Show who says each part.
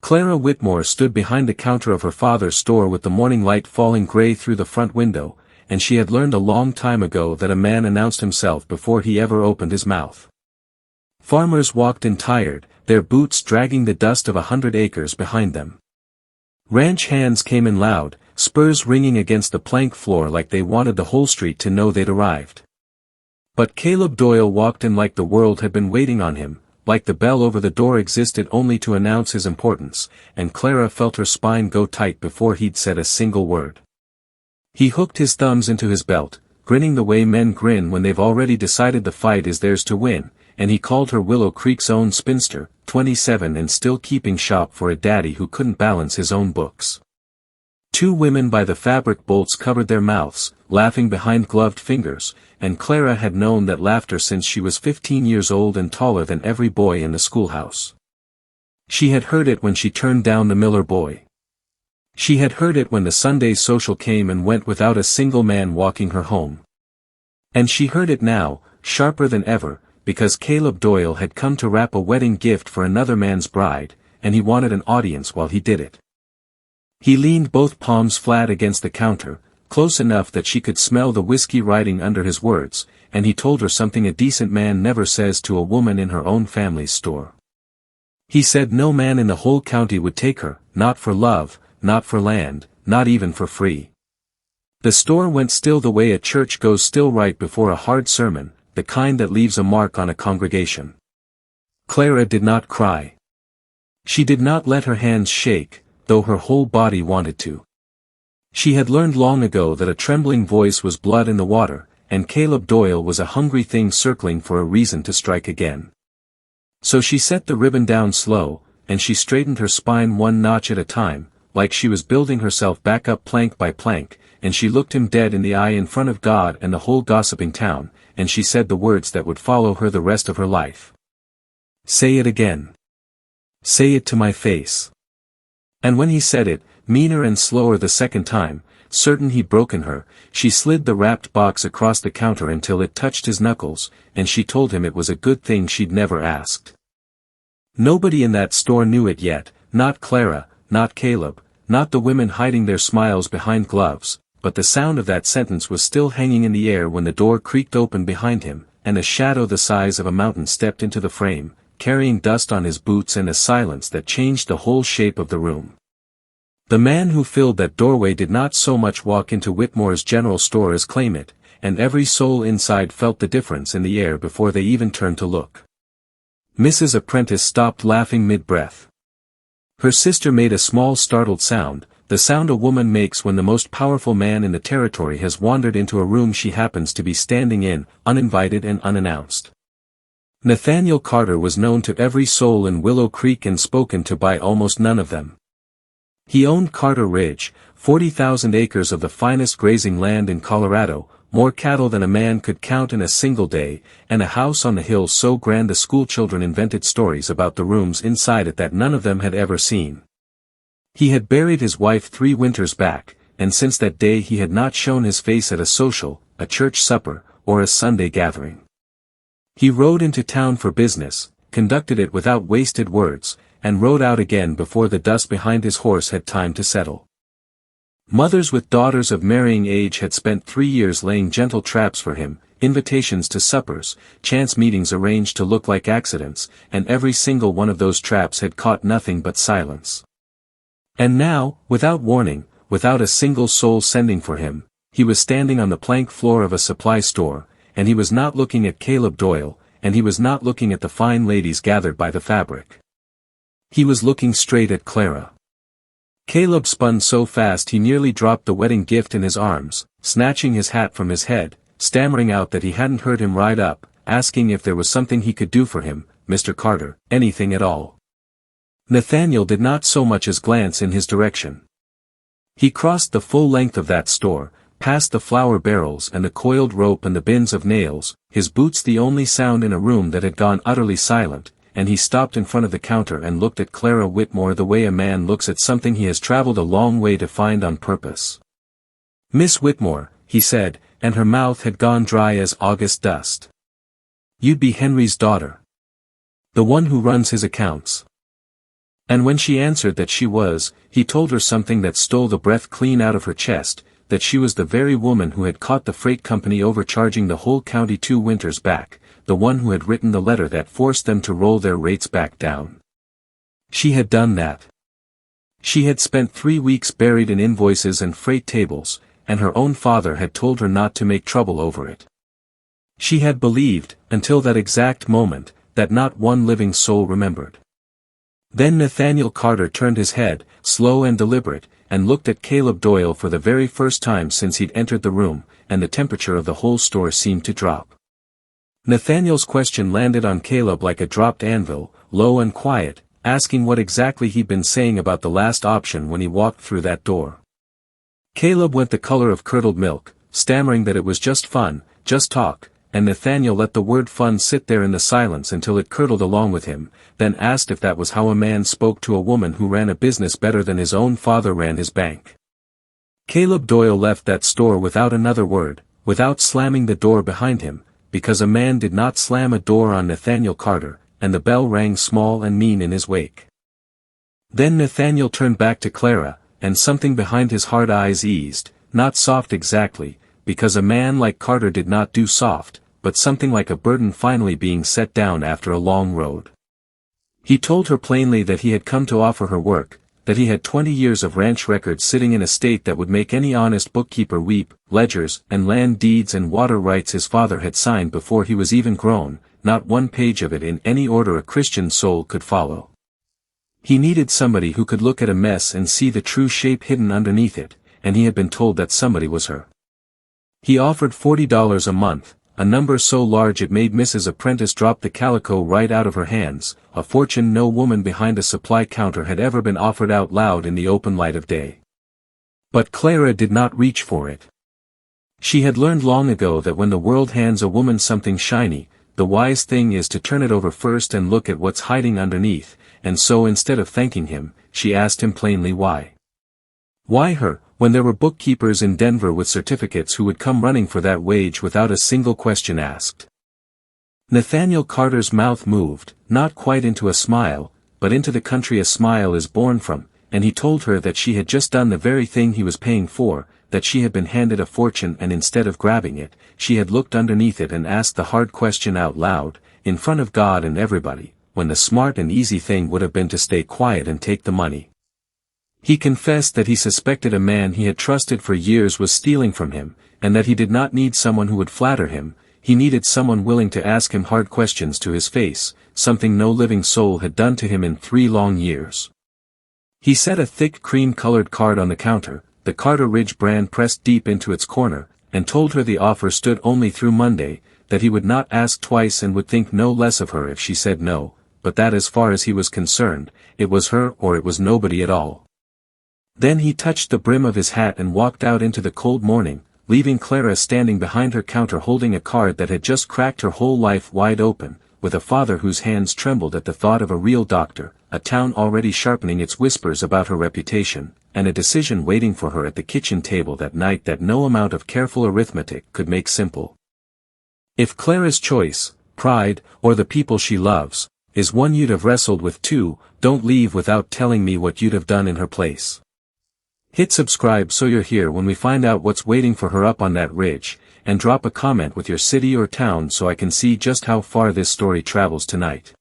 Speaker 1: Clara Whitmore stood behind the counter of her father's store with the morning light falling gray through the front window, and she had learned a long time ago that a man announced himself before he ever opened his mouth. Farmers walked in tired, their boots dragging the dust of 100 acres behind them. Ranch hands came in loud, spurs ringing against the plank floor like they wanted the whole street to know they'd arrived. But Caleb Doyle walked in like the world had been waiting on him, like the bell over the door existed only to announce his importance, and Clara felt her spine go tight before he'd said a single word. He hooked his thumbs into his belt, grinning the way men grin when they've already decided the fight is theirs to win, and he called her Willow Creek's own spinster, 27 and still keeping shop for a daddy who couldn't balance his own books. Two women by the fabric bolts covered their mouths, laughing behind gloved fingers, and Clara had known that laughter since she was 15 years old and taller than every boy in the schoolhouse. She had heard it when she turned down the Miller boy. She had heard it when the Sunday social came and went without a single man walking her home. And she heard it now, sharper than ever, because Caleb Doyle had come to wrap a wedding gift for another man's bride, and he wanted an audience while he did it. He leaned both palms flat against the counter, close enough that she could smell the whiskey writing under his words, and he told her something a decent man never says to a woman in her own family's store. He said no man in the whole county would take her, not for love, not for land, not even for free. The store went still the way a church goes still right before a hard sermon, the kind that leaves a mark on a congregation. Clara did not cry. She did not let her hands shake, though her whole body wanted to. She had learned long ago that a trembling voice was blood in the water, and Caleb Doyle was a hungry thing circling for a reason to strike again. So she set the ribbon down slow, and she straightened her spine one notch at a time, like she was building herself back up plank by plank, and she looked him dead in the eye in front of God and the whole gossiping town, and she said the words that would follow her the rest of her life. Say it again. Say it to my face. And when he said it, meaner and slower the second time, certain he'd broken her, she slid the wrapped box across the counter until it touched his knuckles, and she told him it was a good thing she'd never asked. Nobody in that store knew it yet, not Clara, not Caleb, not the women hiding their smiles behind gloves, but the sound of that sentence was still hanging in the air when the door creaked open behind him, and a shadow the size of a mountain stepped into the frame, carrying dust on his boots and a silence that changed the whole shape of the room. The man who filled that doorway did not so much walk into Whitmore's general store as claim it, and every soul inside felt the difference in the air before they even turned to look. Mrs. Apprentice stopped laughing mid-breath. Her sister made a small startled sound, the sound a woman makes when the most powerful man in the territory has wandered into a room she happens to be standing in, uninvited and unannounced. Nathaniel Carter was known to every soul in Willow Creek and spoken to by almost none of them. He owned Carter Ridge, 40,000 acres of the finest grazing land in Colorado, more cattle than a man could count in a single day, and a house on the hill so grand the schoolchildren invented stories about the rooms inside it that none of them had ever seen. He had buried his wife 3 winters back, and since that day he had not shown his face at a social, a church supper, or a Sunday gathering. He rode into town for business, conducted it without wasted words, and rode out again before the dust behind his horse had time to settle. Mothers with daughters of marrying age had spent 3 years laying gentle traps for him, invitations to suppers, chance meetings arranged to look like accidents, and every single one of those traps had caught nothing but silence. And now, without warning, without a single soul sending for him, he was standing on the plank floor of a supply store, and he was not looking at Caleb Doyle, and he was not looking at the fine ladies gathered by the fabric. He was looking straight at Clara. Caleb spun so fast he nearly dropped the wedding gift in his arms, snatching his hat from his head, stammering out that he hadn't heard him ride up, asking if there was something he could do for him, Mr. Carter, anything at all. Nathaniel did not so much as glance in his direction. He crossed the full length of that store, past the flour barrels and the coiled rope and the bins of nails, his boots the only sound in a room that had gone utterly silent, and he stopped in front of the counter and looked at Clara Whitmore the way a man looks at something he has traveled a long way to find on purpose. Miss Whitmore, he said, and her mouth had gone dry as August dust. You'd be Henry's daughter. The one who runs his accounts. And when she answered that she was, he told her something that stole the breath clean out of her chest, that she was the very woman who had caught the freight company overcharging the whole county 2 winters back, the one who had written the letter that forced them to roll their rates back down. She had done that. She had spent 3 weeks buried in invoices and freight tables, and her own father had told her not to make trouble over it. She had believed, until that exact moment, that not one living soul remembered. Then Nathaniel Carter turned his head, slow and deliberate, and looked at Caleb Doyle for the very first time since he'd entered the room, and the temperature of the whole store seemed to drop. Nathaniel's question landed on Caleb like a dropped anvil, low and quiet, asking what exactly he'd been saying about the last option when he walked through that door. Caleb went the color of curdled milk, stammering that it was just fun, just talk, and Nathaniel let the word fun sit there in the silence until it curdled along with him, then asked if that was how a man spoke to a woman who ran a business better than his own father ran his bank. Caleb Doyle left that store without another word, without slamming the door behind him, because a man did not slam a door on Nathaniel Carter, and the bell rang small and mean in his wake. Then Nathaniel turned back to Clara, and something behind his hard eyes eased, not soft exactly, because a man like Carter did not do soft, but something like a burden finally being set down after a long road. He told her plainly that he had come to offer her work, that he had 20 years of ranch records sitting in a state that would make any honest bookkeeper weep, ledgers and land deeds and water rights his father had signed before he was even grown, not one page of it in any order a Christian soul could follow. He needed somebody who could look at a mess and see the true shape hidden underneath it, and he had been told that somebody was her. He offered $40 a month, a number so large it made Mrs. Apprentice drop the calico right out of her hands, a fortune no woman behind a supply counter had ever been offered out loud in the open light of day. But Clara did not reach for it. She had learned long ago that when the world hands a woman something shiny, the wise thing is to turn it over first and look at what's hiding underneath, and so instead of thanking him, she asked him plainly why. Why her, when there were bookkeepers in Denver with certificates who would come running for that wage without a single question asked? Nathaniel Carter's mouth moved, not quite into a smile, but into the country a smile is born from, and he told her that she had just done the very thing he was paying for, that she had been handed a fortune and instead of grabbing it, she had looked underneath it and asked the hard question out loud, in front of God and everybody, when the smart and easy thing would have been to stay quiet and take the money. He confessed that he suspected a man he had trusted for years was stealing from him, and that he did not need someone who would flatter him, he needed someone willing to ask him hard questions to his face, something no living soul had done to him in 3 long years. He set a thick cream-colored card on the counter, the Carter Ridge brand pressed deep into its corner, and told her the offer stood only through Monday, that he would not ask twice and would think no less of her if she said no, but that as far as he was concerned, it was her or it was nobody at all. Then he touched the brim of his hat and walked out into the cold morning, leaving Clara standing behind her counter holding a card that had just cracked her whole life wide open, with a father whose hands trembled at the thought of a real doctor, a town already sharpening its whispers about her reputation, and a decision waiting for her at the kitchen table that night that no amount of careful arithmetic could make simple. If Clara's choice, pride, or the people she loves, is one you'd have wrestled with too, don't leave without telling me what you'd have done in her place. Hit subscribe so you're here when we find out what's waiting for her up on that ridge, and drop a comment with your city or town so I can see just how far this story travels tonight.